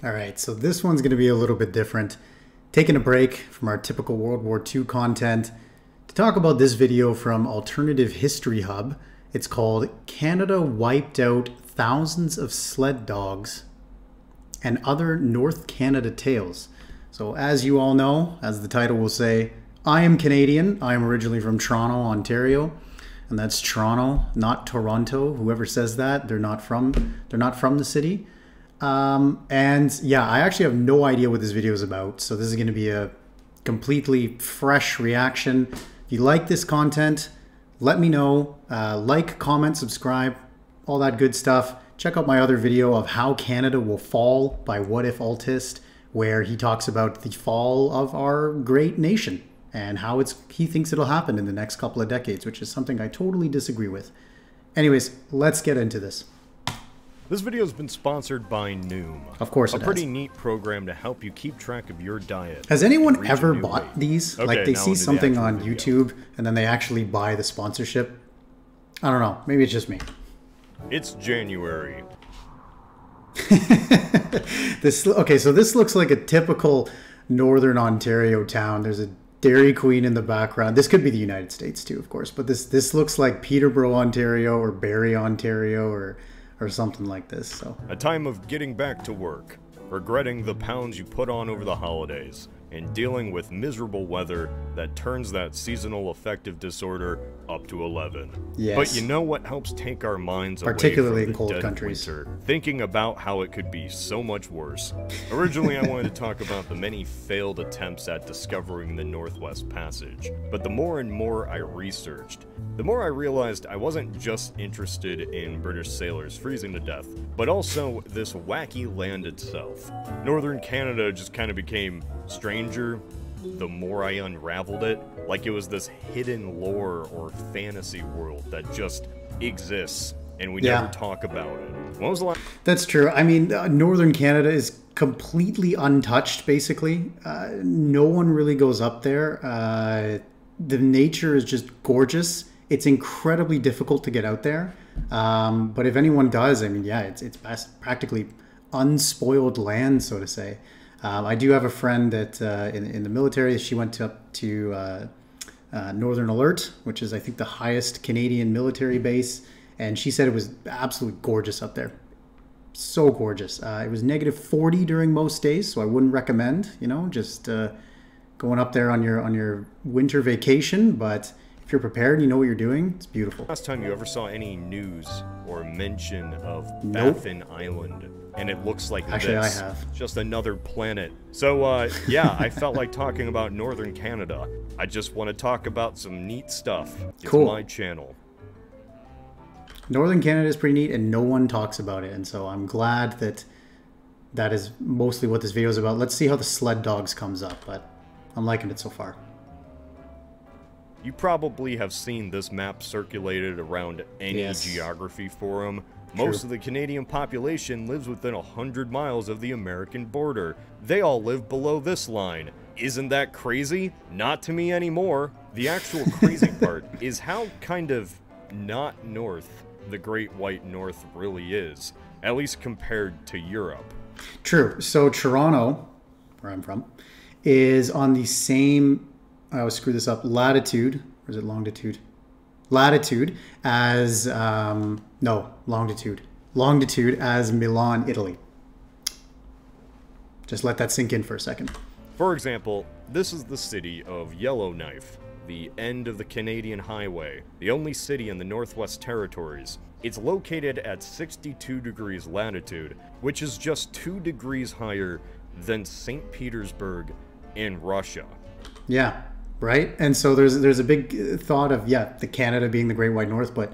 All right, so this one's going to be a little bit different. Taking a break from our typical World War II content to talk about this video from Alternative History Hub. It's called Canada Wiped Out Thousands of Sled Dogs and Other North Canada Tales. So as you all know, as the title will say, I am Canadian. I am originally from Toronto, Ontario. And that's Toronto, not Toronto. Whoever says that, they're not from the city. And yeah, I actually have no idea what this video is about. So this is going to be a completely fresh reaction. If you like this content, let me know. Like, comment, subscribe, all that good stuff. Check out my other video of How Canada Will Fall by What If Altist, where he talks about the fall of our great nation and how he thinks it'll happen in the next couple of decades, which is something I totally disagree with. Anyways, let's get into this. This video has been sponsored by Noom. Of course it has. A pretty neat program to help you keep track of your diet. Has anyone ever bought these? Okay, like they see something on video. YouTube and then they actually buy the sponsorship? I don't know. Maybe it's just me. It's January. Okay, so this looks like a typical Northern Ontario town. There's a Dairy Queen in the background. This could be the United States too, of course, but this looks like Peterborough, Ontario, or Barrie, Ontario, or something like this. So a time of getting back to work, regretting the pounds you put on over the holidays, and dealing with miserable weather that turns that seasonal affective disorder up to 11. Yes. But you know what helps take our minds particularly away in from cold the dead countries? Winter? Thinking about how it could be so much worse. Originally, I wanted to talk about the many failed attempts at discovering the Northwest Passage, but the more and more I researched, the more I realized I wasn't just interested in British sailors freezing to death, but also this wacky land itself. Northern Canada just kind of became stranger the more I unraveled it, like it was this hidden lore or fantasy world that just exists and we never talk about it. When was the last? That's true. I mean, Northern Canada is completely untouched, basically. No one really goes up there. The nature is just gorgeous. It's incredibly difficult to get out there. But if anyone does, I mean, yeah, it's practically unspoiled land, so to say. I do have a friend that in the military, she went up to Northern Alert, which is, I think, the highest Canadian military base. And she said it was absolutely gorgeous up there. So gorgeous. It was -40 during most days, so I wouldn't recommend, you know, just going up there on your winter vacation. But if you're prepared, you know what you're doing, it's beautiful. Last time you ever saw any news or mention of Nope. Baffin Island? And it looks like Actually, this. I have. Just another planet. So, yeah, I felt like talking about Northern Canada. I just want to talk about some neat stuff. It's Cool. my channel. Northern Canada is pretty neat, and no one talks about it. And so I'm glad that is mostly what this video is about. Let's see how the sled dogs comes up, but I'm liking it so far. You probably have seen this map circulated around any Yes. geography forum. Most of the Canadian population lives within 100 miles of the American border. They all live below this line. Isn't that crazy? Not to me anymore. The actual crazy part is how kind of not north the Great White North really is, at least compared to Europe. True. So Toronto, where I'm from, is on the same, I always screw this up, latitude, or is it longitude? Latitude as, no, longitude. Longitude as Milan, Italy. Just let that sink in for a second. For example, this is the city of Yellowknife, the end of the Canadian Highway, the only city in the Northwest Territories. It's located at 62 degrees latitude, which is just 2 degrees higher than St. Petersburg in Russia. Yeah, right? And so there's a big thought of, yeah, the Canada being the Great White North, but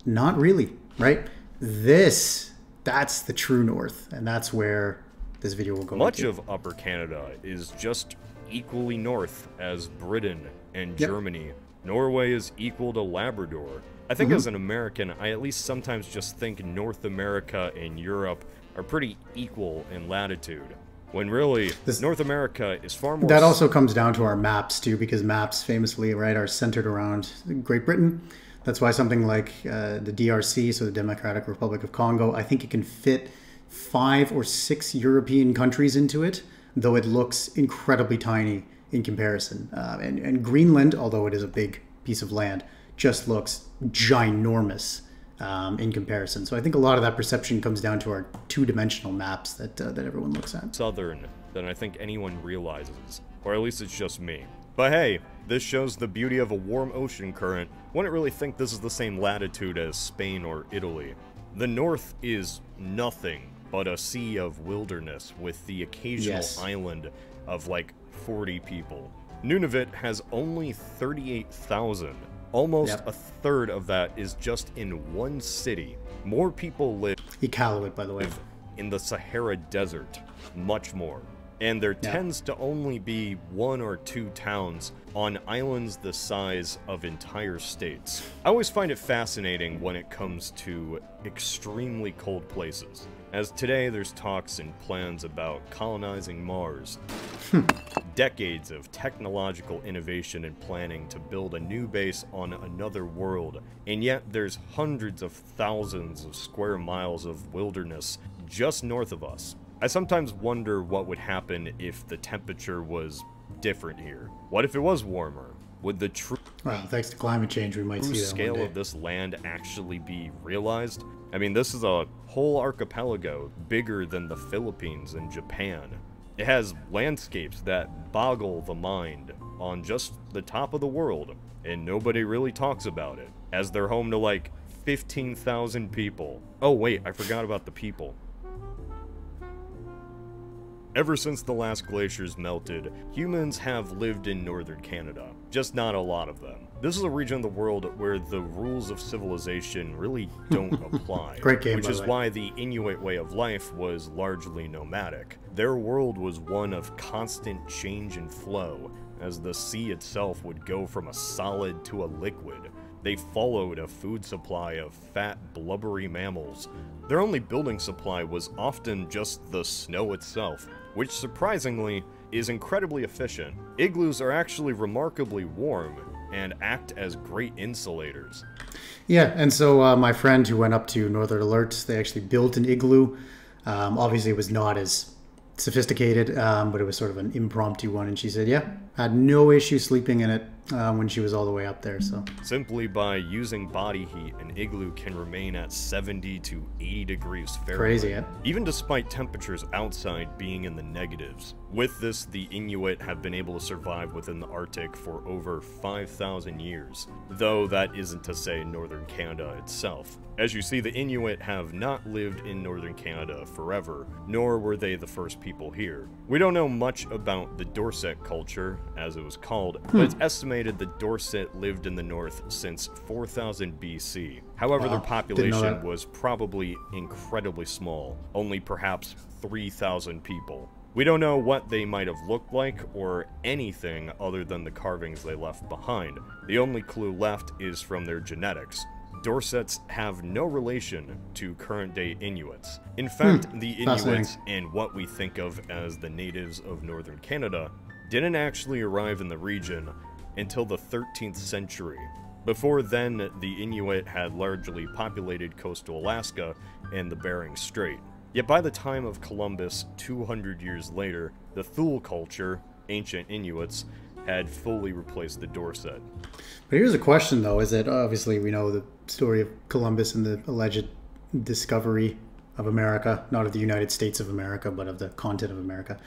not really, right? That's the true North, and that's where this video will go Much into. of Upper Canada is just equally north as Britain and Germany. Norway is equal to Labrador. I think as an American, I at least sometimes just think North America and Europe are pretty equal in latitude, when really North America is far more... That also comes down to our maps too, because maps famously, right, are centered around Great Britain. That's why something like the DRC, so the Democratic Republic of Congo, I think it can fit 5 or 6 European countries into it, though it looks incredibly tiny in comparison. And Greenland, although it is a big piece of land, just looks ginormous in comparison. So I think a lot of that perception comes down to our two-dimensional maps that everyone looks at. Southern than I think anyone realizes, or at least it's just me. But hey, this shows the beauty of a warm ocean current. Wouldn't really think this is the same latitude as Spain or Italy. The north is nothing but a sea of wilderness with the occasional island of like 40 people. Nunavut has only 38,000. Almost a third of that is just in one city. More people live Iqaluit, by the way, in the Sahara Desert, much more. And there tends to only be 1 or 2 towns on islands the size of entire states. I always find it fascinating when it comes to extremely cold places, as today there's talks and plans about colonizing Mars. Decades of technological innovation and planning to build a new base on another world, and yet there's hundreds of thousands of square miles of wilderness just north of us. I sometimes wonder what would happen if the temperature was different here. What if it was warmer? Would the true thanks to climate change, we might see that scale of this land actually be realized? I mean, this is a whole archipelago bigger than the Philippines and Japan. It has landscapes that boggle the mind on just the top of the world, and nobody really talks about it, as they're home to like 15,000 people. Oh wait, I forgot about the people. Ever since the last glaciers melted, humans have lived in northern Canada, just not a lot of them. This is a region of the world where the rules of civilization really don't apply, Great game, which is why the Inuit way of life was largely nomadic. Their world was one of constant change and flow, as the sea itself would go from a solid to a liquid. They followed a food supply of fat, blubbery mammals. Their only building supply was often just the snow itself, which surprisingly is incredibly efficient. Igloos are actually remarkably warm and act as great insulators. Yeah, and so my friend who went up to Northern Alerts, they actually built an igloo. Obviously it was not as sophisticated, but it was sort of an impromptu one, and she said, yeah, had no issue sleeping in it when she was all the way up there. So simply by using body heat, an igloo can remain at 70 to 80 degrees Fahrenheit. Crazy, yeah? Even despite temperatures outside being in the negatives. With this, the Inuit have been able to survive within the Arctic for over 5,000 years, though that isn't to say northern Canada itself. As you see, the Inuit have not lived in northern Canada forever, nor were they the first people here. We don't know much about the Dorset culture, as it was called, but it's estimated that Dorset lived in the north since 4000 BC. However, their population was probably incredibly small, only perhaps 3,000 people. We don't know what they might have looked like or anything other than the carvings they left behind. The only clue left is from their genetics. Dorsets have no relation to current-day Inuits. In fact, the Inuits, and what we think of as the natives of northern Canada, didn't actually arrive in the region until the 13th century. Before then, the Inuit had largely populated coastal Alaska and the Bering Strait. Yet by the time of Columbus, 200 years later, the Thule culture, ancient Inuits, had fully replaced the Dorset. But here's a question, though, is that obviously we know the story of Columbus and the alleged discovery of America, not of the United States of America, but of the continent of America.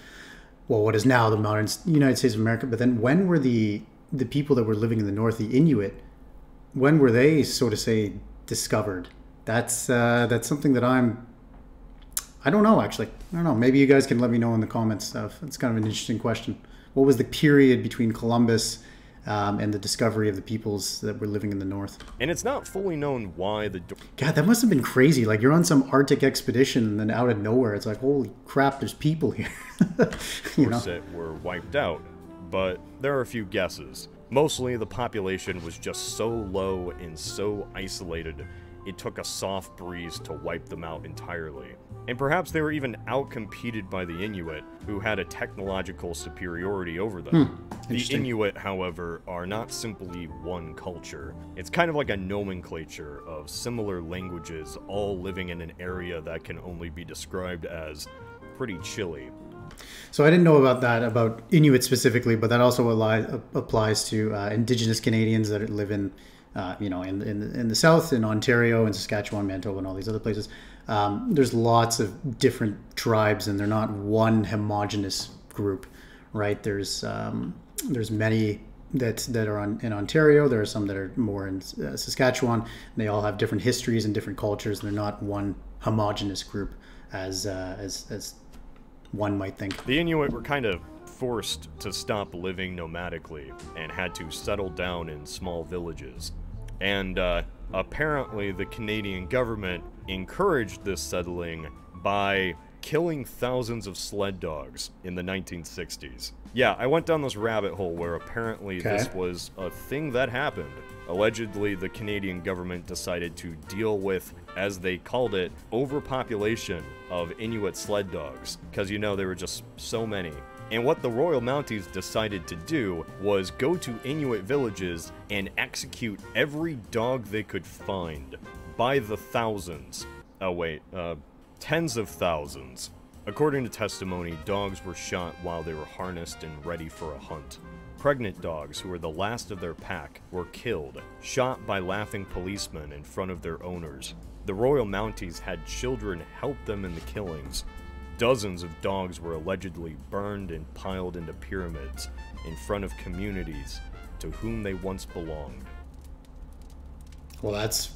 Well, what is now the modern United States of America. But then when were the people that were living in the north, the Inuit, when were they, so to say, discovered? That's something that I don't know, actually. I don't know. Maybe you guys can let me know in the comments. It's kind of an interesting question. What was the period between Columbus and the discovery of the peoples that were living in the north? And it's not fully known why the... God, that must have been crazy. Like, you're on some Arctic expedition, and then out of nowhere, it's like, holy crap, there's people here. Dorset were wiped out, but there are a few guesses. Mostly, the population was just so low and so isolated it took a soft breeze to wipe them out entirely. And perhaps they were even outcompeted by the Inuit, who had a technological superiority over them. The Inuit, however, are not simply one culture. It's kind of like a nomenclature of similar languages all living in an area that can only be described as pretty chilly. So I didn't know about that, about Inuit specifically, but that also applies to Indigenous Canadians that live in, you know, in the South, in Ontario, in Saskatchewan, Manitoba, and all these other places. There's lots of different tribes, and they're not one homogenous group, right? There's many that are in Ontario. There are some that are more in Saskatchewan. They all have different histories and different cultures. They're not one homogenous group as one might think. The Inuit were kind of forced to stop living nomadically and had to settle down in small villages. And apparently the Canadian government encouraged this settling by killing thousands of sled dogs in the 1960s. Yeah, I went down this rabbit hole where apparently this was a thing that happened. Allegedly, the Canadian government decided to deal with, as they called it, overpopulation of Inuit sled dogs, because, you know, there were just so many. And what the Royal Mounties decided to do was go to Inuit villages and execute every dog they could find by the thousands. Oh wait, tens of thousands. According to testimony, dogs were shot while they were harnessed and ready for a hunt. Pregnant dogs, who were the last of their pack, were killed, shot by laughing policemen in front of their owners. The Royal Mounties had children help them in the killings. Dozens of dogs were allegedly burned and piled into pyramids in front of communities to whom they once belonged. Well, that's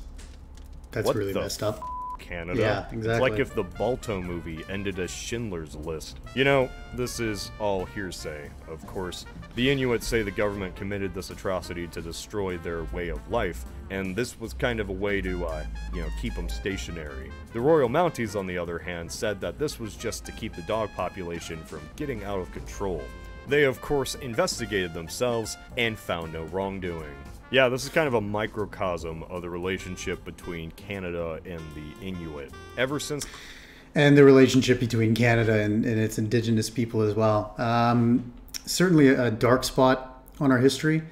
what really messed up. Canada. Yeah, exactly. It's like if the Balto movie ended as Schindler's List. You know, this is all hearsay, of course. The Inuit say the government committed this atrocity to destroy their way of life, and this was kind of a way to, you know, keep them stationary. The Royal Mounties, on the other hand, said that this was just to keep the dog population from getting out of control. They, of course, investigated themselves and found no wrongdoing. Yeah, this is kind of a microcosm of the relationship between Canada and the Inuit. Ever since... And the relationship between Canada and its Indigenous people as well. Certainly a dark spot on our history.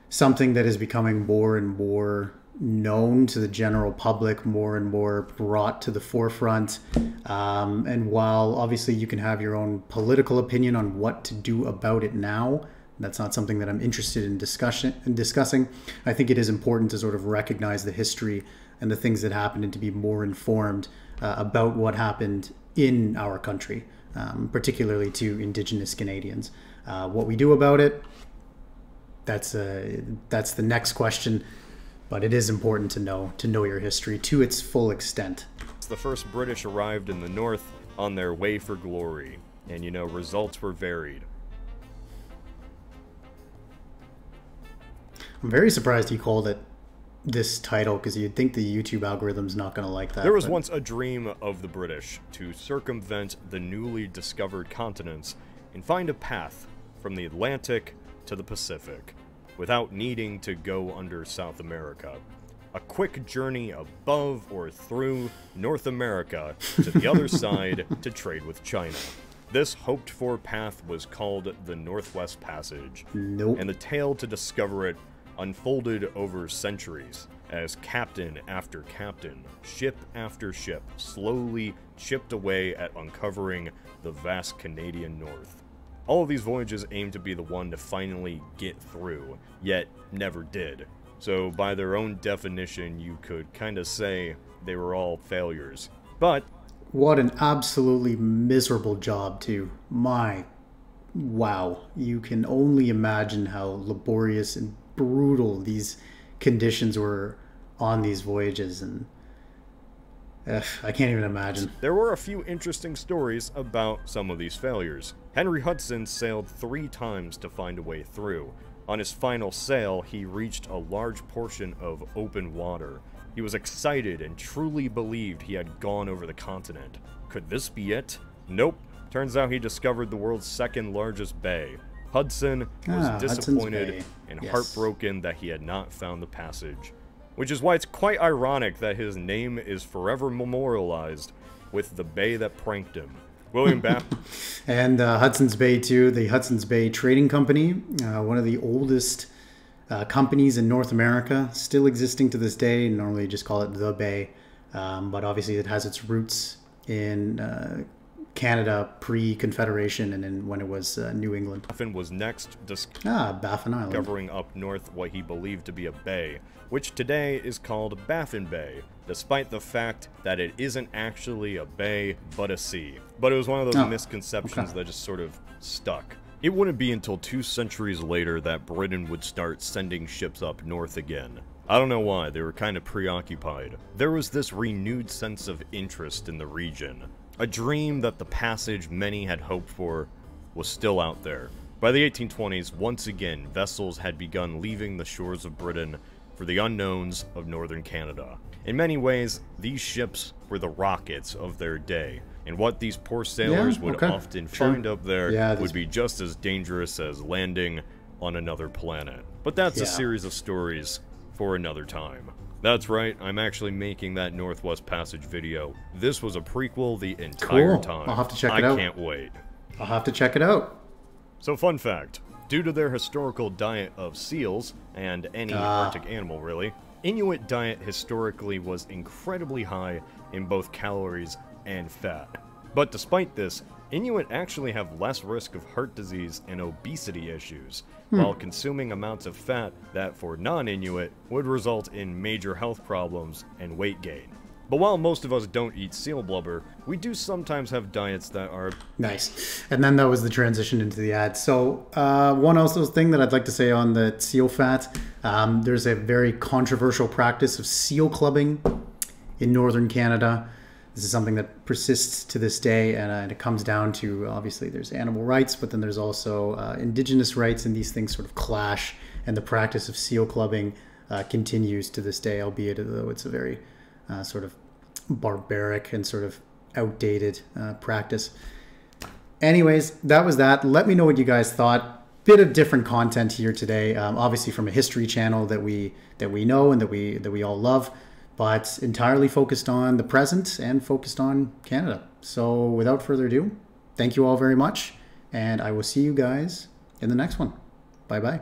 Something that is becoming more and more known to the general public, more and more brought to the forefront. And while obviously you can have your own political opinion on what to do about it now, that's not something that I'm interested in discussing. I think it is important to sort of recognize the history and the things that happened and to be more informed about what happened in our country, particularly to Indigenous Canadians. What we do about it, that's the next question, but it is important to know your history to its full extent. The first British arrived in the north on their way for glory, and you know, results were varied. I'm very surprised he called it this title, because you'd think the YouTube algorithm's not going to like that. There was once a dream of the British to circumvent the newly discovered continents and find a path from the Atlantic to the Pacific without needing to go under South America. A quick journey above or through North America to the other side to trade with China. This hoped-for path was called the Northwest Passage, and the tale to discover it unfolded over centuries, as captain after captain, ship after ship, slowly chipped away at uncovering the vast Canadian North. All of these voyages aimed to be the one to finally get through, yet never did. So by their own definition, you could kind of say they were all failures. But what an absolutely miserable job, too. Wow. You can only imagine how laborious and brutal these conditions were on these voyages, and I can't even imagine. There were a few interesting stories about some of these failures. Henry Hudson sailed 3 times to find a way through. On his final sail, he reached a large portion of open water. He was excited and truly believed he had gone over the continent. Could this be it? Nope. Turns out he discovered the world's 2nd largest bay. Hudson was disappointed and heartbroken that he had not found the passage. which is why it's quite ironic that his name is forever memorialized with the bay that pranked him. William Baffin. And Hudson's Bay too, the Hudson's Bay Trading Company, one of the oldest companies in North America, still existing to this day. Normally you just call it the Bay, but obviously it has its roots in Canada pre-Confederation and then when it was New England. Baffin was next Baffin Island. discovering up north what he believed to be a bay, which today is called Baffin Bay, despite the fact that it isn't actually a bay, but a sea. But it was one of those misconceptions that just sort of stuck. It wouldn't be until 2 centuries later that Britain would start sending ships up north again. I don't know why, they were kind of preoccupied. There was this renewed sense of interest in the region. A dream that the passage many had hoped for was still out there. By the 1820s, once again, vessels had begun leaving the shores of Britain for the unknowns of northern Canada. In many ways, these ships were the rockets of their day, and what these poor sailors would often find up there would be just as dangerous as landing on another planet. But that's a series of stories for another time. That's right, I'm actually making that Northwest Passage video. This was a prequel the entire time. I'll have to check it out. I can't wait. I'll have to check it out. So fun fact, due to their historical diet of seals, and any Arctic animal really, Inuit diet historically was incredibly high in both calories and fat. But despite this, Inuit actually have less risk of heart disease and obesity issues, while consuming amounts of fat that for non-Inuit would result in major health problems and weight gain. But while most of us don't eat seal blubber, we do sometimes have diets that are... Nice. And then that was the transition into the ad. So one also thing that I'd like to say on the seal fat, there's a very controversial practice of seal clubbing in northern Canada. This is something that persists to this day, and it comes down to, obviously, there's animal rights, but then there's also indigenous rights, and these things sort of clash, and the practice of seal clubbing continues to this day, albeit though it's a very sort of barbaric and sort of outdated practice. Anyways, that was that. Let me know what you guys thought. Bit of different content here today, obviously from a history channel that we know and that we all love, but entirely focused on the present and focused on Canada. So without further ado, thank you all very much, and I will see you guys in the next one. Bye-bye.